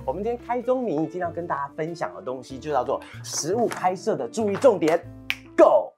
我们今天开宗明义，今天要跟大家分享的东西就叫做食物拍摄的注意重点 ，Go！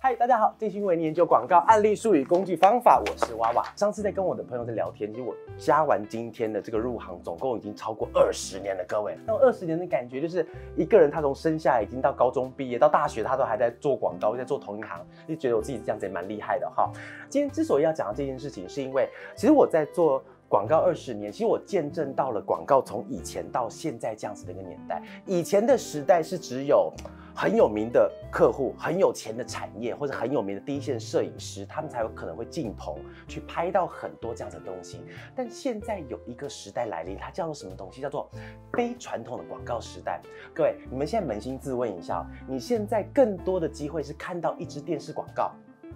嗨，大家好，这是为你研究广告案例术语工具方法，我是娃娃。上次在跟我的朋友在聊天，其实我加完今天的这个入行，总共已经超过20年了，各位。那20年的感觉就是一个人他从生下来已经到高中毕业，到大学他都还在做广告，在做同一行，就觉得我自己这样子也蛮厉害的哈。今天之所以要讲到这件事情，是因为其实我在做广告20年，其实我见证到了广告从以前到现在这样子的一个年代。以前的时代是只有很有名的客户、很有钱的产业或者很有名的第一线摄影师，他们才有可能会进棚去拍到很多这样子的东西。但现在有一个时代来临，它叫做什么东西？叫做非传统的广告时代。各位，你们现在扪心自问一下，你现在更多的机会是看到一支电视广告，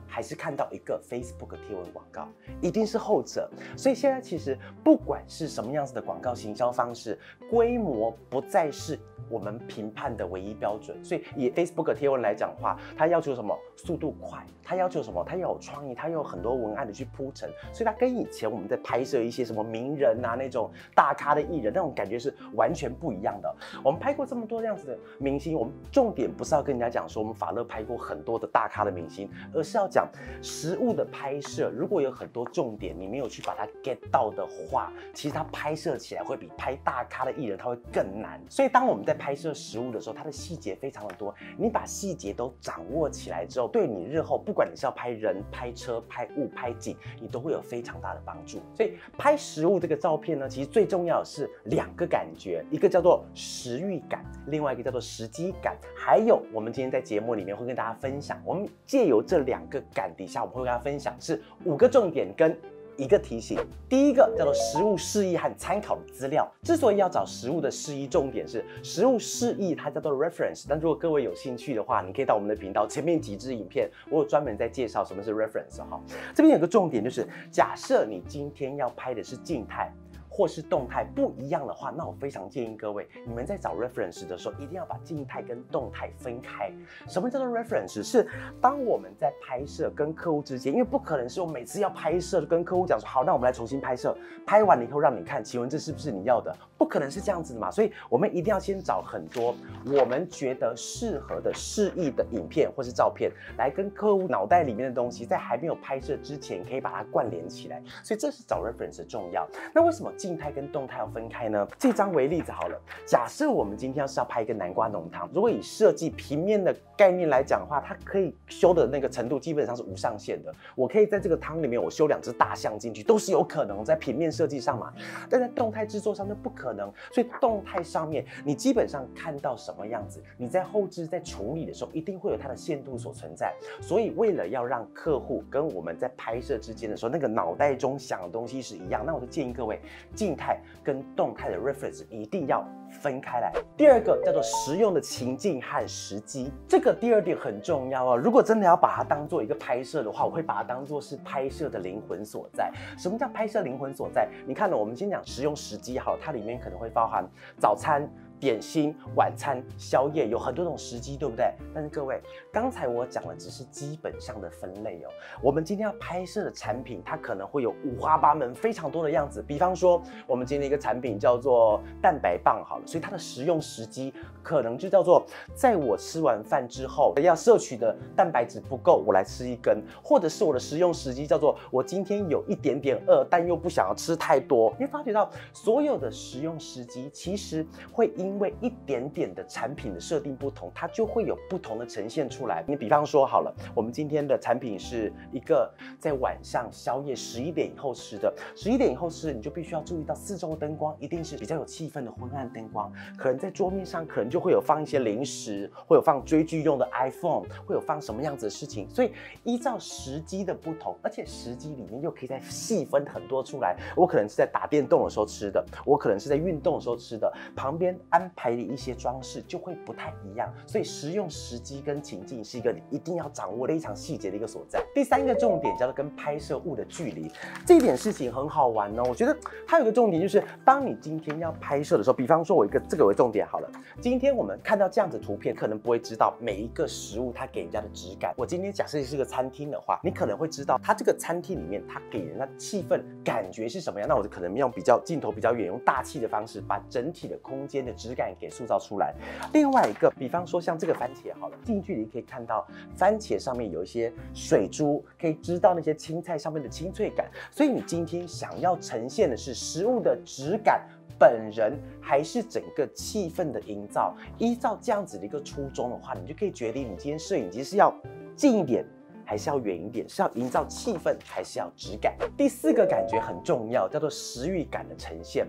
还是看到一个 Facebook 贴文广告？一定是后者。所以现在其实不管是什么样子的广告行销方式，规模不再是我们评判的唯一标准。所以以 Facebook 贴文来讲的话，它要求什么？速度快，它要求什么？它要有创意，它要有很多文案的去铺陈。所以它跟以前我们在拍摄一些什么名人啊那种大咖的艺人那种感觉是完全不一样的。我们拍过这么多这样子的明星，我们重点不是要跟人家讲说我们法乐拍过很多的大咖的明星，而是要讲实物的拍摄。如果有很多重点你没有去把它 get 到的话，其实它拍摄起来会比拍大咖的艺人它会更难。所以当我们在拍摄实物的时候，它的细节非常的多，你把细节都掌握起来之后，对你日后不管你是要拍人、拍车、拍物、拍景，你都会有非常大的帮助。所以拍实物这个照片呢，其实最重要的是2个感觉，一个叫做食欲感，另外一个叫做时机感。还有我们今天在节目里面会跟大家分享，我们借由这2个感底下，我们会跟大家分享是5个重点跟1个提醒。第一个叫做实物示意和参考的资料。之所以要找实物的示意，重点是实物示意它叫做 reference。但如果各位有兴趣的话，你可以到我们的频道前面几支影片，我有专门在介绍什么是 reference 哈。这边有个重点就是，假设你今天要拍的是静态或是动态不一样的话，那我非常建议各位，你们在找 reference 的时候，一定要把静态跟动态分开。什么叫做 reference？ 是当我们在拍摄跟客户之间，因为不可能是我每次要拍摄就跟客户讲说，好，那我们来重新拍摄，拍完了以后让你看，请问这是不是你要的？不可能是这样子的嘛，所以我们一定要先找很多我们觉得适合的示意的影片或是照片，来跟客户脑袋里面的东西，在还没有拍摄之前，可以把它关联起来。所以这是找 reference 的重要。那为什么静态跟动态要分开呢？这张为例子好了，假设我们今天要拍一个南瓜浓汤，如果以设计平面的概念来讲的话，它可以修的那个程度基本上是无上限的。我可以在这个汤里面我修2只大象进去，都是有可能在平面设计上嘛。但在动态制作上就不可能，所以动态上面你基本上看到什么样子，你在后置在处理的时候一定会有它的限度所存在。所以为了要让客户跟我们在拍摄之间的时候，那个脑袋中想的东西是一样，那我就建议各位，静态跟动态的 reference 一定要分开来。第2个叫做实用的情境和时机，这个第2点很重要哦。如果真的要把它当做一个拍摄的话，我会把它当做是拍摄的灵魂所在。什么叫拍摄灵魂所在？你看了，我们先讲实用时机好了，它里面可能会包含早餐、点心、晚餐、宵夜，有很多种时机，对不对？但是各位，刚才我讲的只是基本上的分类哦。我们今天要拍摄的产品，它可能会有5花8门，非常多的样子。比方说，我们今天一个产品叫做蛋白棒好了，所以它的食用时机可能就叫做，在我吃完饭之后，要摄取的蛋白质不够，我来吃1根，或者是我的食用时机叫做，我今天有一点点饿，但又不想要吃太多。你会发觉到，所有的食用时机其实会因为一点点的产品的设定不同，它就会有不同的呈现出来。你比方说好了，我们今天的产品是一个在晚上宵夜11点以后吃的，11点以后吃的，你就必须要注意到四周灯光一定是比较有气氛的昏暗灯光，可能在桌面上可能就会有放一些零食，会有放追剧用的 iPhone， 会有放什么样子的事情。所以依照时机的不同，而且时机里面又可以再细分很多出来。我可能是在打电动的时候吃的，我可能是在运动的时候吃的，旁边安排的一些装饰就会不太一样。所以食用时机跟情境是一个你一定要掌握非常细节的一个所在。第三个重点叫做跟拍摄物的距离，这一点事情很好玩哦。我觉得它有一个重点就是，当你今天要拍摄的时候，比方说我这个为重点好了，今天我们看到这样子图片，可能不会知道每一个食物它给人家的质感。我今天假设是个餐厅的话，你可能会知道它这个餐厅里面它给人家气氛感觉是什么样。那我就可能用镜头比较远，用大气的方式把整体的空间的质感给塑造出来。另外一个，比方说像这个番茄好了，近距离可以看到番茄上面有一些水珠，可以知道那些青菜上面的清脆感。所以你今天想要呈现的是食物的质感本人，还是整个气氛的营造？依照这样子的一个初衷的话，你就可以决定你今天摄影机是要近一点，还是要远一点，是要营造气氛，还是要质感。第四个感觉很重要，叫做食欲感的呈现。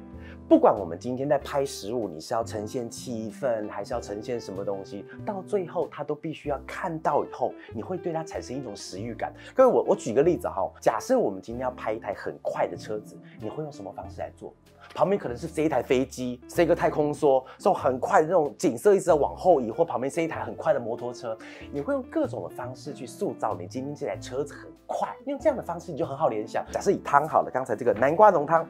不管我们今天在拍食物，你是要呈现气氛，还是要呈现什么东西，到最后它都必须要看到以后，你会对它产生一种食欲感。各位，我举个例子哈，假设我们今天要拍一台很快的车子，你会用什么方式来做？旁边可能是塞一台飞机，塞一个太空梭，这种很快的那种景色一直在往后移，或旁边塞一台很快的摩托车，你会用各种的方式去塑造你今天这台车子很快，用这样的方式你就很好联想。假设以汤好了，刚才这个南瓜浓汤。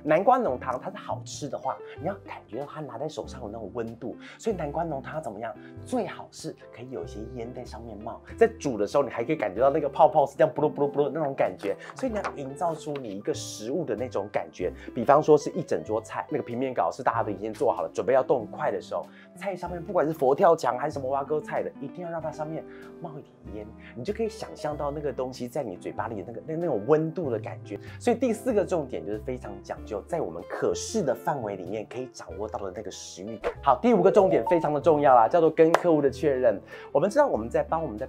南瓜浓汤它是好吃的话，你要感觉到它拿在手上有那种温度，所以南瓜浓汤怎么样？最好是可以有一些烟在上面冒，在煮的时候你还可以感觉到那个泡泡是这样啵噜啵噜啵噜那种感觉，所以你要营造出你一个食物的那种感觉。比方说是一整桌菜，那个平面稿是大家都已经做好了，准备要动快的时候，菜上面不管是佛跳墙还是什么蛙哥菜的，一定要让它上面冒一点烟，你就可以想象到那个东西在你嘴巴里的那种温度的感觉。所以第四个重点就是非常讲究，在我们可视的范围里面可以掌握到的那个食欲感。好，第五个重点非常的重要啦，叫做跟客户的确认。我们知道我们在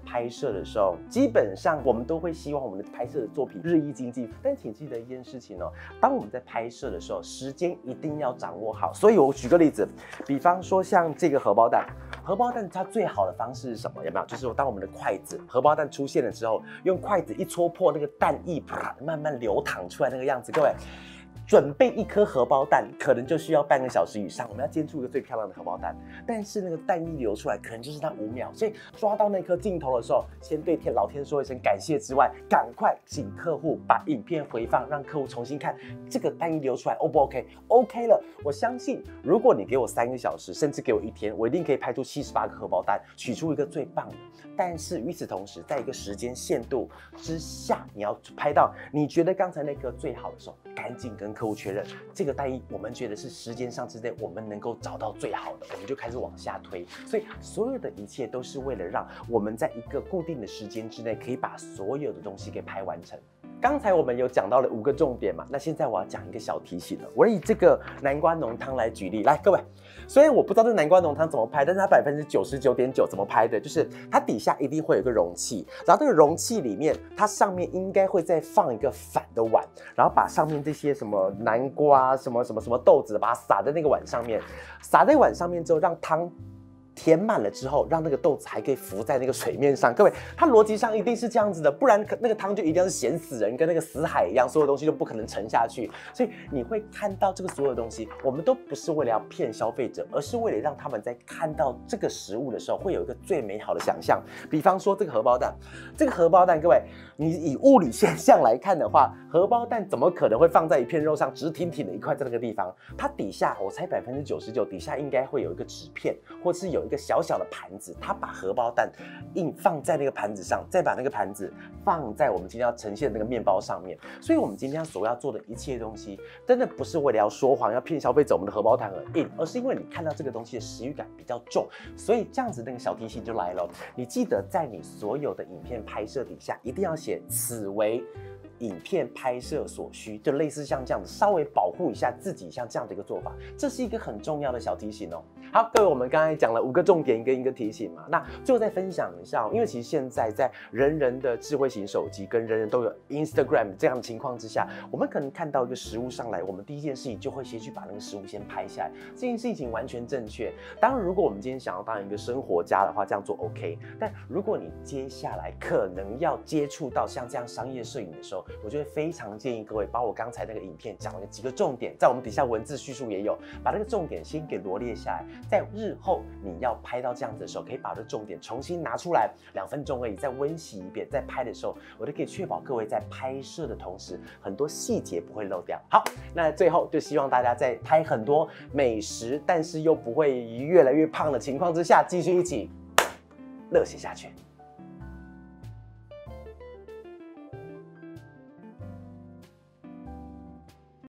拍摄的时候，基本上我们都会希望我们的拍摄的作品日益精进，但请记得一件事情哦，当我们在拍摄的时候，时间一定要掌握好。所以我举个例子，比方说像这个荷包蛋。荷包蛋它最好的方式是什么？有没有？就是当我们的筷子荷包蛋出现了之后，用筷子一戳破那个蛋液，啪，慢慢流淌出来那个样子。各位，准备一颗荷包蛋可能就需要半个小时以上，我们要煎出一个最漂亮的荷包蛋，但是那个蛋液流出来可能就是那5秒，所以抓到那颗镜头的时候，先对老天说一声感谢之外，赶快请客户把影片回放，让客户重新看这个蛋液流出来 O 不 OK？OK 了，我相信如果你给我3个小时，甚至给我1天，我一定可以拍出78个荷包蛋，取出一个最棒的。但是与此同时，在一个时间限度之下，你要拍到你觉得刚才那颗最好的时候，赶紧跟客户确认这个蛋液，我们觉得是时间上之内我们能够找到最好的，我们就开始往下推。所以所有的一切都是为了让我们在一个固定的时间之内，可以把所有的东西给拍完成。刚才我们有讲到了5个重点嘛，那现在我要讲一个小提醒了。我以这个南瓜浓汤来举例，来各位，虽然我不知道这南瓜浓汤怎么拍，但是它99.9%怎么拍的，就是它底下一定会有一个容器，然后这个容器里面，它上面应该会再放一个反的碗，然后把上面这些什么南瓜、什么豆子，把它撒在那个碗上面，撒在碗上面之后，让汤填满了之后，让那个豆子还可以浮在那个水面上。各位，它逻辑上一定是这样子的，不然那个汤就一定要是咸死人，跟那个死海一样，所有东西都不可能沉下去。所以你会看到这个所有东西，我们都不是为了要骗消费者，而是为了让他们在看到这个食物的时候，会有一个最美好的想象。比方说这个荷包蛋，各位，你以物理现象来看的话，荷包蛋怎么可能会放在一片肉上直挺挺的一块在那个地方？它底下，我猜99%底下应该会有一个纸片，或是有一个小小的盘子，它把荷包蛋硬放在那个盘子上，再把那个盘子放在我们今天要呈现的那个面包上面。所以我们今天所要做的一切东西，真的不是为了要说谎、要骗消费者我们的荷包蛋而硬，而是因为你看到这个东西的食欲感比较重，所以这样子那个小提醒就来了。你记得在你所有的影片拍摄底下，一定要写此为影片拍摄所需，就类似像这样子，稍微保护一下自己，像这样的一个做法，这是一个很重要的小提醒哦。好，各位，我们刚才讲了5个重点跟1个提醒嘛，那最后再分享一下，因为其实现在在人人的智慧型手机跟人人都有 Instagram 这样的情况之下，我们可能看到一个食物上来，我们第一件事情就会先去把那个食物先拍下来，这件事情完全正确。当然，如果我们今天想要当一个生活家的话，这样做 OK。但如果你接下来可能要接触到像这样商业摄影的时候，我就会非常建议各位把我刚才那个影片讲的几个重点，在我们底下文字叙述也有，把那个重点先给罗列下来，在日后你要拍到这样子的时候，可以把这个重点重新拿出来，2分钟而已，再温习一遍，在拍的时候，我就可以确保各位在拍摄的同时，很多细节不会漏掉。好，那最后就希望大家在拍很多美食，但是又不会越来越胖的情况之下，继续一起热血下去。